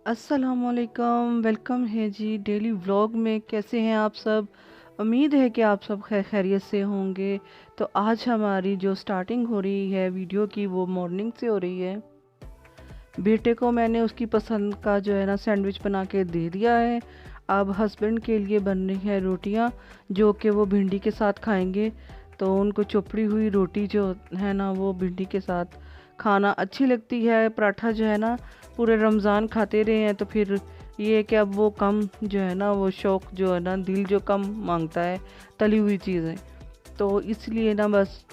अस्सलामुअलैकुम, वेलकम है जी daily vlog में। कैसे हैं आप सब? उम्मीद है कि आप सब खैरियत से होंगे। तो आज हमारी जो स्टार्टिंग हो रही है वीडियो की वो मॉर्निंग से हो रही है। बेटे को मैंने उसकी पसंद का जो है ना सैंडविच बना के दे दिया है। अब हस्बैंड के लिए बन रही है रोटियां, जो कि वो भिंडी के साथ खाएंगे। तो उनको चुपड़ी हुई रोटी जो है ना वो भिंडी के साथ खाना अच्छी लगती है। पराठा जो है ना पूरे रमज़ान खाते रहे हैं, तो फिर ये है कि अब वो कम जो है ना वो शौक़ जो है ना दिल जो कम मांगता है तली हुई चीज़ें। तो इसलिए ना बस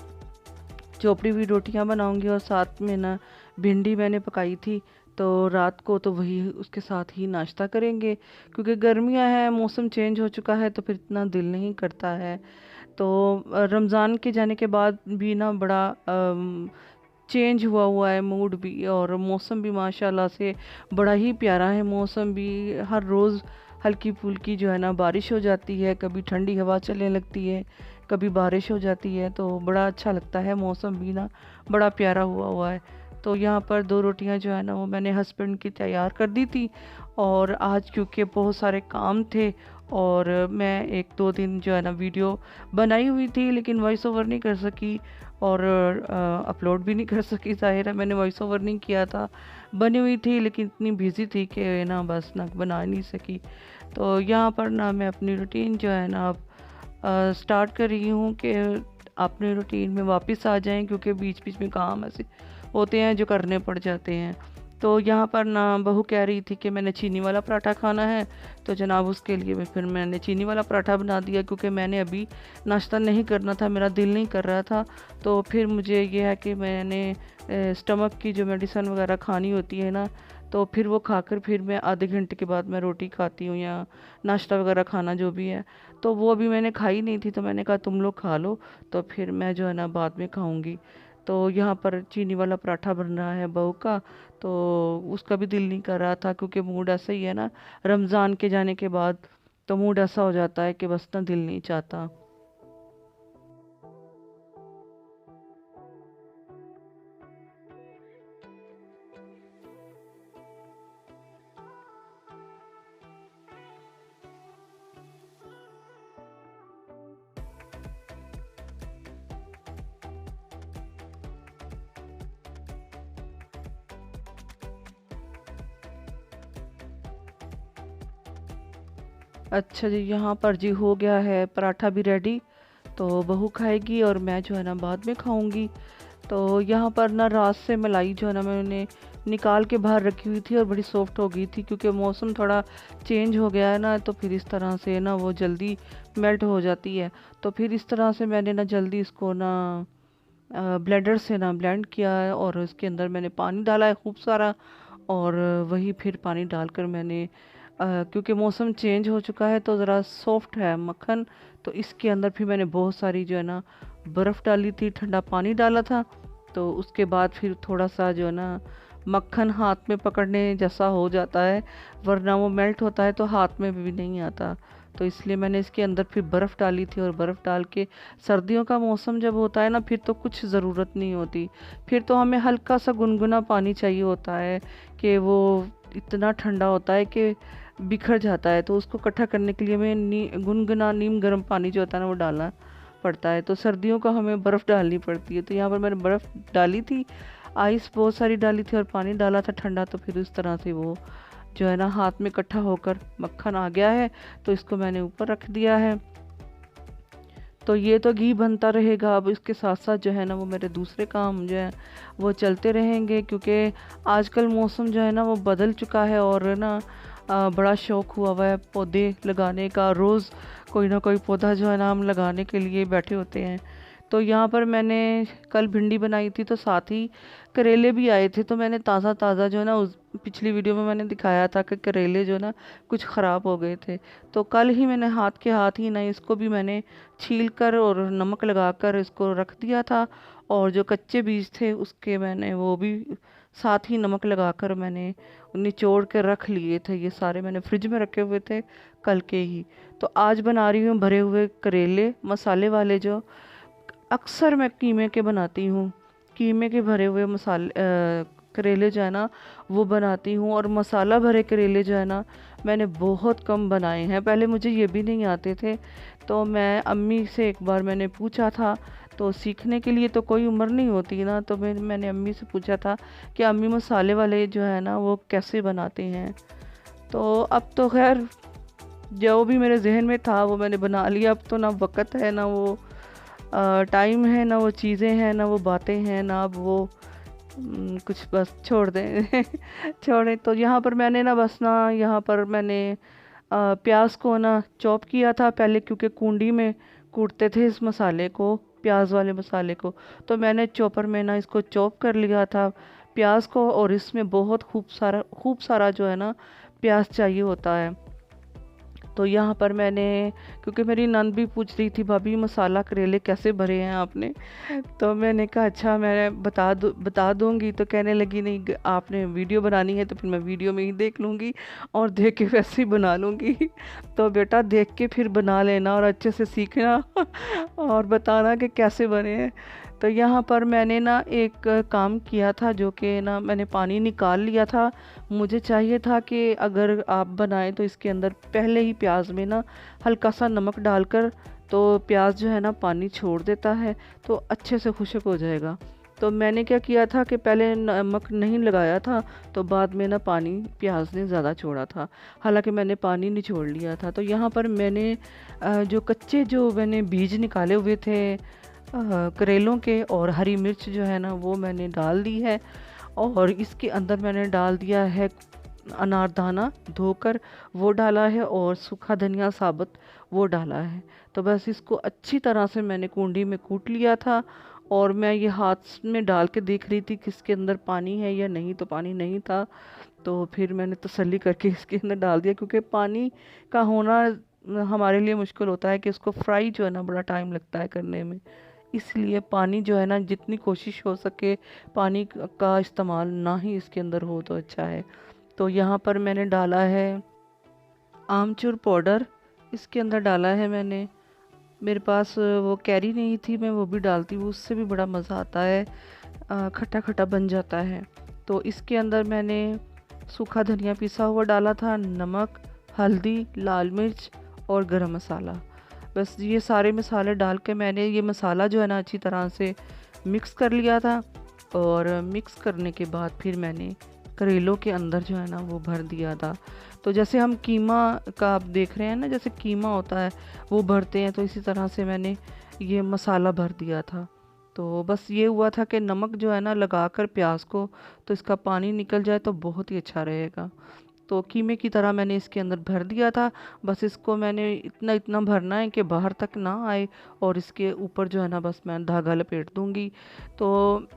चोपड़ी हुई रोटियां बनाऊंगी और साथ में ना भिंडी मैंने पकाई थी, तो रात को तो वही उसके साथ ही नाश्ता करेंगे। क्योंकि गर्मियां हैं, मौसम चेंज हो चुका है, तो फिर इतना दिल नहीं करता है। तो रमज़ान के जाने के बाद भी ना बड़ा चेंज हुआ हुआ है मूड भी, और मौसम भी माशाल्लाह से बड़ा ही प्यारा है। मौसम भी हर रोज़ हल्की फुल्की जो है ना बारिश हो जाती है, कभी ठंडी हवा चलने लगती है, कभी बारिश हो जाती है, तो बड़ा अच्छा लगता है। मौसम भी ना बड़ा प्यारा हुआ हुआ है। तो यहाँ पर दो रोटियाँ जो है ना वो मैंने हस्बैंड की तैयार कर दी थी। और आज क्योंकि बहुत सारे काम थे और मैं एक दो दिन जो है ना वीडियो बनाई हुई थी, लेकिन वॉइस ओवर नहीं कर सकी और अपलोड भी नहीं कर सकी। ज़ाहिर है मैंने वॉइस ओवर नहीं किया था, बनी हुई थी लेकिन इतनी बिज़ी थी कि ना बस ना बना नहीं सकी। तो यहाँ पर ना मैं अपनी रूटीन जो है ना अब स्टार्ट कर रही हूँ कि अपने रूटीन में वापस आ जाएं, क्योंकि बीच बीच में काम ऐसे होते हैं जो करने पड़ जाते हैं। तो यहाँ पर ना बहू कह रही थी कि मैंने चीनी वाला पराठा खाना है, तो जनाब उसके लिए फिर मैंने चीनी वाला पराठा बना दिया, क्योंकि मैंने अभी नाश्ता नहीं करना था, मेरा दिल नहीं कर रहा था। तो फिर मुझे ये है कि मैंने स्टमक की जो मेडिसिन वगैरह खानी होती है ना, तो फिर वो खाकर फिर मैं आधे घंटे के बाद मैं रोटी खाती हूँ या नाश्ता वगैरह खाना जो भी है। तो वो अभी मैंने खाई नहीं थी, तो मैंने कहा तुम लोग खा लो, तो फिर मैं जो है ना बाद में खाऊंगी। तो यहाँ पर चीनी वाला पराठा बन रहा है बहू का, तो उसका भी दिल नहीं कर रहा था, क्योंकि मूड ऐसा ही है ना रमज़ान के जाने के बाद, तो मूड ऐसा हो जाता है कि बस ना दिल नहीं चाहता। अच्छा जी, यहाँ पर जी हो गया है पराठा भी रेडी। तो बहू खाएगी और मैं जो है ना बाद में खाऊंगी। तो यहाँ पर ना रात से मलाई जो है ना मैंने निकाल के बाहर रखी हुई थी और बड़ी सॉफ्ट हो गई थी, क्योंकि मौसम थोड़ा चेंज हो गया है ना, तो फिर इस तरह से ना वो जल्दी मेल्ट हो जाती है। तो फिर इस तरह से मैंने ना जल्दी इसको ना ब्लेंडर से ना ब्लेंड किया है, और इसके अंदर मैंने पानी डाला है खूब सारा। और वही फिर पानी डालकर मैंने क्योंकि मौसम चेंज हो चुका है तो ज़रा सॉफ्ट है मक्खन, तो इसके अंदर फिर मैंने बहुत सारी जो है ना बर्फ़ डाली थी, ठंडा पानी डाला था। तो उसके बाद फिर थोड़ा सा जो है ना मक्खन हाथ में पकड़ने जैसा हो जाता है, वरना वो मेल्ट होता है तो हाथ में भी नहीं आता। तो इसलिए मैंने इसके अंदर फिर बर्फ़ डाली थी, और बर्फ़ डाल के सर्दियों का मौसम जब होता है ना फिर तो कुछ ज़रूरत नहीं होती, फिर तो हमें हल्का सा गुनगुना पानी चाहिए होता है, कि वो इतना ठंडा होता है कि बिखर जाता है। तो उसको इकट्ठा करने के लिए हमें गुनगुना नीम गर्म पानी जो होता है ना वो डालना पड़ता है। तो सर्दियों का हमें बर्फ़ डालनी पड़ती है। तो यहाँ पर मैंने बर्फ़ डाली थी, आइस बहुत सारी डाली थी और पानी डाला था ठंडा, तो फिर उस तरह से वो जो है ना हाथ में इकट्ठा होकर मक्खन आ गया है। तो इसको मैंने ऊपर रख दिया है। तो ये तो घी बनता रहेगा। अब इसके साथ साथ जो है ना वो मेरे दूसरे काम जो है वो चलते रहेंगे, क्योंकि आजकल मौसम जो है ना वो बदल चुका है, और ना बड़ा शौक़ हुआ है पौधे लगाने का। रोज़ कोई ना कोई पौधा जो है ना हम लगाने के लिए बैठे होते हैं। तो यहाँ पर मैंने कल भिंडी बनाई थी, तो साथ ही करेले भी आए थे। तो मैंने ताज़ा ताज़ा जो है ना उस पिछली वीडियो में मैंने दिखाया था कि करेले जो ना कुछ ख़राब हो गए थे, तो कल ही मैंने हाथ के हाथ ही ना इसको भी मैंने छील कर और नमक लगाकर इसको रख दिया था। और जो कच्चे बीज थे उसके मैंने वो भी साथ ही नमक लगाकर मैंने निचोड़ के रख लिए थे। ये सारे मैंने फ्रिज में रखे हुए थे कल के ही। तो आज बना रही हूँ भरे हुए करेले मसाले वाले, जो अक्सर मैं कीमे के बनाती हूँ। कीमे के भरे हुए करेले जो है ना वो बनाती हूँ। और मसाला भरे करेले जो है ना मैंने बहुत कम बनाए हैं, पहले मुझे ये भी नहीं आते थे। तो मैं अम्मी से एक बार मैंने पूछा था, तो सीखने के लिए तो कोई उम्र नहीं होती ना, तो मैंने अम्मी से पूछा था कि अम्मी मसाले वाले जो है ना वो कैसे बनाते हैं। तो अब तो खैर जो भी मेरे जहन में था वो मैंने बना लिया। अब तो ना वक़्त है, ना वो टाइम है, ना वो चीज़ें हैं, ना वो बातें हैं, ना अब वो कुछ, बस छोड़ दें छोड़ें। तो यहाँ पर मैंने ना बस ना यहाँ पर मैंने प्याज को ना चॉप किया था पहले, क्योंकि कूंडी में कूटते थे इस मसाले को, प्याज वाले मसाले को। तो मैंने चॉपर में ना इसको चॉप कर लिया था प्याज को। और इसमें बहुत खूब सारा जो है ना प्याज चाहिए होता है। तो यहाँ पर मैंने, क्योंकि मेरी नंद भी पूछ रही थी भाभी मसाला करेले कैसे भरे हैं आपने, तो मैंने कहा अच्छा मैं बता दूंगी। तो कहने लगी नहीं, आपने वीडियो बनानी है तो फिर मैं वीडियो में ही देख लूँगी और देख के वैसे ही बना लूँगी तो बेटा देख के फिर बना लेना और अच्छे से सीखना और बताना कि कैसे बने हैं। तो यहाँ पर मैंने ना एक काम किया था, जो कि ना मैंने पानी निकाल लिया था। मुझे चाहिए था कि अगर आप बनाएं तो इसके अंदर पहले ही प्याज में ना हल्का सा नमक डालकर, तो प्याज जो है ना पानी छोड़ देता है तो अच्छे से खुश्क हो जाएगा। तो मैंने क्या किया था कि पहले नमक नहीं लगाया था, तो बाद में ना पानी प्याज ने ज़्यादा छोड़ा था, हालांकि मैंने पानी निचोड़ लिया था। तो यहाँ पर मैंने जो कच्चे जो मैंने बीज निकाले हुए थे करेलों के, और हरी मिर्च जो है ना वो मैंने डाल दी है। और इसके अंदर मैंने डाल दिया है अनारदाना धोकर, वो डाला है, और सूखा धनिया साबुत वो डाला है। तो बस इसको अच्छी तरह से मैंने कूंडी में कूट लिया था। और मैं ये हाथ में डाल के देख रही थी कि इसके अंदर पानी है या नहीं, तो पानी नहीं था। तो फिर मैंने तसल्ली करके इसके अंदर डाल दिया, क्योंकि पानी का होना हमारे लिए मुश्किल होता है कि इसको फ्राई जो है ना बड़ा टाइम लगता है करने में। इसलिए पानी जो है ना जितनी कोशिश हो सके पानी का इस्तेमाल ना ही इसके अंदर हो तो अच्छा है। तो यहाँ पर मैंने डाला है आमचूर पाउडर, इसके अंदर डाला है मैंने। मेरे पास वो कैरी नहीं थी, मैं वो भी डालती हूँ, उससे भी बड़ा मज़ा आता है, खट्टा खट्टा बन जाता है। तो इसके अंदर मैंने सूखा धनिया पिसा हुआ डाला था, नमक, हल्दी, लाल मिर्च और गरम मसाला। बस ये सारे मसाले डाल के मैंने ये मसाला जो है ना अच्छी तरह से मिक्स कर लिया था। और मिक्स करने के बाद फिर मैंने करेलों के अंदर जो है ना वो भर दिया था। तो जैसे हम कीमा का आप देख रहे हैं ना, जैसे कीमा होता है वो भरते हैं, तो इसी तरह से मैंने ये मसाला भर दिया था। तो बस ये हुआ था कि नमक जो है ना लगाकर प्याज को, तो इसका पानी निकल जाए तो बहुत ही अच्छा रहेगा। तो कीमे की तरह मैंने इसके अंदर भर दिया था। बस इसको मैंने इतना इतना भरना है कि बाहर तक ना आए, और इसके ऊपर जो है ना बस मैं धागा लपेट दूंगी। तो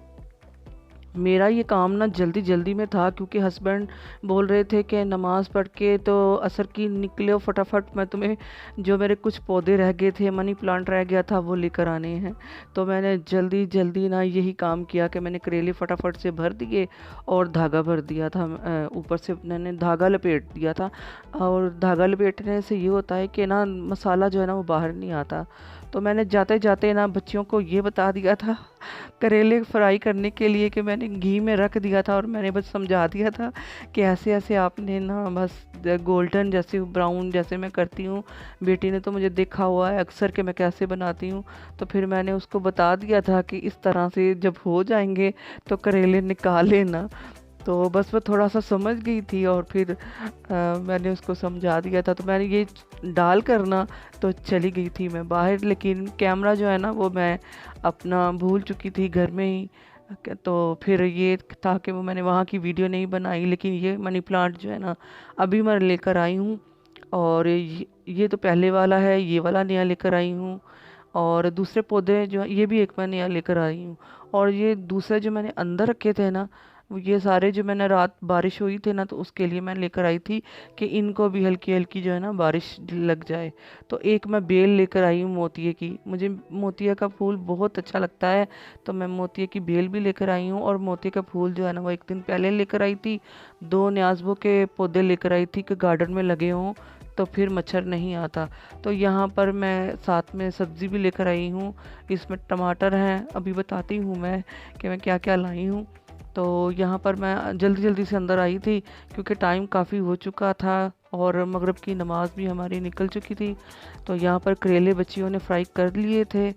मेरा ये काम ना जल्दी जल्दी में था, क्योंकि हस्बैंड बोल रहे थे कि नमाज़ पढ़ के तो असर की निकले फटाफट, मैं तुम्हें जो मेरे कुछ पौधे रह गए थे, मनी प्लांट रह गया था, वो लेकर आने हैं। तो मैंने जल्दी जल्दी ना यही काम किया कि मैंने करेले फटाफट से भर दिए और धागा भर दिया था। ऊपर से मैंने धागा लपेट दिया था। और धागा लपेटने से ये होता है कि ना मसाला जो है ना वो बाहर नहीं आता। तो मैंने जाते जाते ना बच्चियों को ये बता दिया था करेले फ्राई करने के लिए कि मैंने घी में रख दिया था, और मैंने बस समझा दिया था कि ऐसे ऐसे आपने ना बस गोल्डन जैसे ब्राउन जैसे मैं करती हूँ। बेटी ने तो मुझे देखा हुआ है अक्सर कि मैं कैसे बनाती हूँ, तो फिर मैंने उसको बता दिया था कि इस तरह से जब हो जाएंगे तो करेले निकाल लेना। तो बस वो थोड़ा सा समझ गई थी, और फिर मैंने उसको समझा दिया था। तो मैंने ये डाल करना तो चली गई थी मैं बाहर, लेकिन कैमरा जो है ना वो मैं अपना भूल चुकी थी घर में ही। तो फिर ये था कि वो मैंने वहाँ की वीडियो नहीं बनाई, लेकिन ये मनी प्लांट जो है ना अभी मैं लेकर आई हूँ। और ये तो पहले वाला है, ये वाला नया लेकर आई हूँ। और दूसरे पौधे जो ये भी एक मैं नया लेकर आई हूँ। और ये दूसरे जो मैंने अंदर रखे थे ना, ये सारे जो मैंने रात बारिश हुई थी ना, तो उसके लिए मैं लेकर आई थी कि इनको भी हल्की हल्की जो है ना बारिश लग जाए। तो एक मैं बेल लेकर आई हूँ मोतिये की, मुझे मोतिया का फूल बहुत अच्छा लगता है, तो मैं मोतिये की बेल भी लेकर आई हूँ। और मोतिये का फूल जो है ना वो एक दिन पहले लेकर आई थी। 2 न्याज़बो के पौधे लेकर आई थी कि गार्डन में लगे हों तो फिर मच्छर नहीं आता। तो यहाँ पर मैं साथ में सब्ज़ी भी लेकर आई हूँ। इसमें टमाटर हैं, अभी बताती हूँ मैं कि मैं क्या क्या लाई हूँ। तो यहाँ पर मैं जल्दी जल्दी से अंदर आई थी क्योंकि टाइम काफ़ी हो चुका था और मगरिब की नमाज़ भी हमारी निकल चुकी थी। तो यहाँ पर करेले बच्चियों ने फ्राई कर लिए थे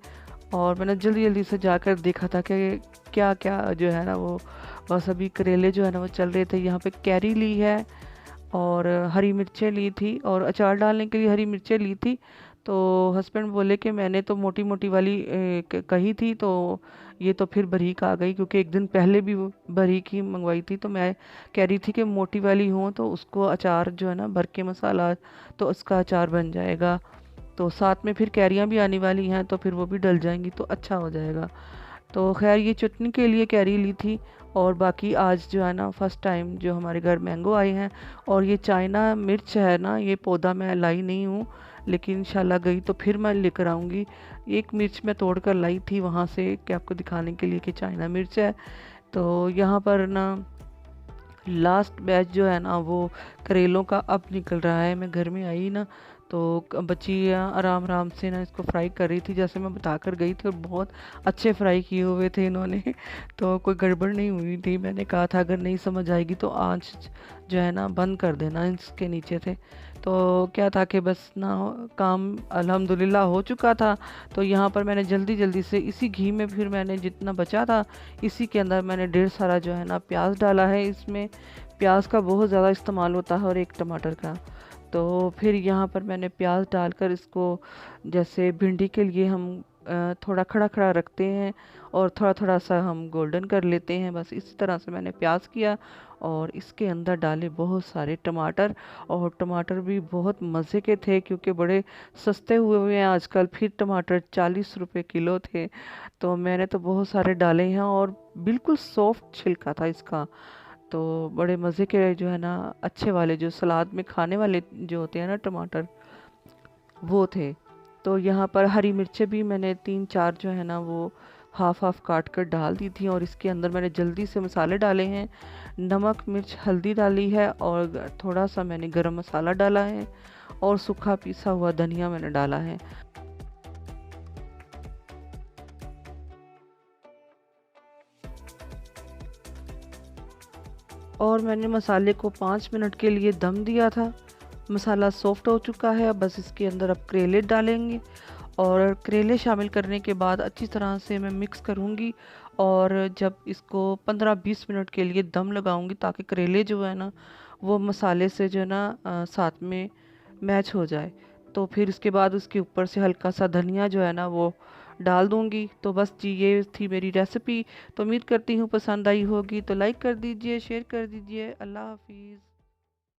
और मैंने जल्दी जल्दी से जाकर देखा था कि क्या क्या जो है ना वो बस अभी करेले जो है ना वो चल रहे थे। यहाँ पे कैरी ली है और हरी मिर्चें ली थी और अचार डालने के लिए हरी मिर्चें ली थी। तो हस्बैंड बोले कि मैंने तो मोटी मोटी वाली कही थी, तो ये तो फिर बारीक आ गई क्योंकि एक दिन पहले भी वो बारीक ही मंगवाई थी। तो मैं कह रही थी कि मोटी वाली हो तो उसको अचार जो है ना भर के मसाला, तो उसका अचार बन जाएगा। तो साथ में फिर कैरियाँ भी आने वाली हैं तो फिर वो भी डल जाएंगी तो अच्छा हो जाएगा। तो खैर ये चटनी के लिए कैरी ली थी। और बाकी आज जो है ना फर्स्ट टाइम जो हमारे घर मैंगो आए हैं। और ये चाइना मिर्च है ना, ये पौधा मैं लाई नहीं हूँ, लेकिन इंशाल्लाह गई तो फिर मैं लेकर आऊँगी। एक मिर्च मैं तोड़ कर लाई थी वहाँ से कि आपको दिखाने के लिए कि चाइना मिर्च है। तो यहाँ पर ना लास्ट बैच जो है ना वो करेलों का अब निकल रहा है। मैं घर में आई ना तो बच्चियाँ आराम आराम से ना इसको फ्राई कर रही थी जैसे मैं बता कर गई थी, और बहुत अच्छे फ्राई किए हुए थे इन्होंने तो कोई गड़बड़ नहीं हुई थी। मैंने कहा था अगर नहीं समझ आएगी तो आँच जो है ना बंद कर देना, इसके नीचे थे। तो क्या था कि बस ना काम अल्हम्दुलिल्लाह हो चुका था। तो यहाँ पर मैंने जल्दी जल्दी से इसी घी में फिर मैंने जितना बचा था इसी के अंदर मैंने ढेर सारा जो है ना प्याज डाला है। इसमें प्याज का बहुत ज़्यादा इस्तेमाल होता है और एक टमाटर का। तो फिर यहाँ पर मैंने प्याज डालकर इसको, जैसे भिंडी के लिए हम थोड़ा खड़ा खड़ा रखते हैं और थोड़ा थोड़ा सा हम गोल्डन कर लेते हैं, बस इसी तरह से मैंने प्याज किया। और इसके अंदर डाले बहुत सारे टमाटर, और टमाटर भी बहुत मज़े के थे क्योंकि बड़े सस्ते हुए हुए हैं आजकल। फिर टमाटर 40 रुपए किलो थे, तो मैंने तो बहुत सारे डाले हैं और बिल्कुल सॉफ्ट छिलका था इसका। तो बड़े मज़े के जो है ना अच्छे वाले जो सलाद में खाने वाले जो होते हैं ना टमाटर, वो थे। तो यहाँ पर हरी मिर्चें भी मैंने 3-4 जो है ना वो हाफ हाफ काट कर डाल दी थी। और इसके अंदर मैंने जल्दी से मसाले डाले हैं, नमक मिर्च हल्दी डाली है और थोड़ा सा मैंने गरम मसाला डाला है और सूखा पिसा हुआ धनिया मैंने डाला है। और मैंने मसाले को 5 मिनट के लिए दम दिया था। मसाला सॉफ्ट हो चुका है, बस इसके अंदर अब करेले डालेंगे और करेले शामिल करने के बाद अच्छी तरह से मैं मिक्स करूँगी। और जब इसको 15-20 मिनट के लिए दम लगाऊंगी ताकि करेले जो है ना वो मसाले से जो है ना साथ में मैच हो जाए। तो फिर इसके बाद उसके ऊपर से हल्का सा धनिया जो है ना वो डाल दूंगी। तो बस जी ये थी मेरी रेसिपी। तो उम्मीद करती हूँ पसंद आई होगी, तो लाइक कर दीजिए, शेयर कर दीजिए। अल्लाह हाफिज़।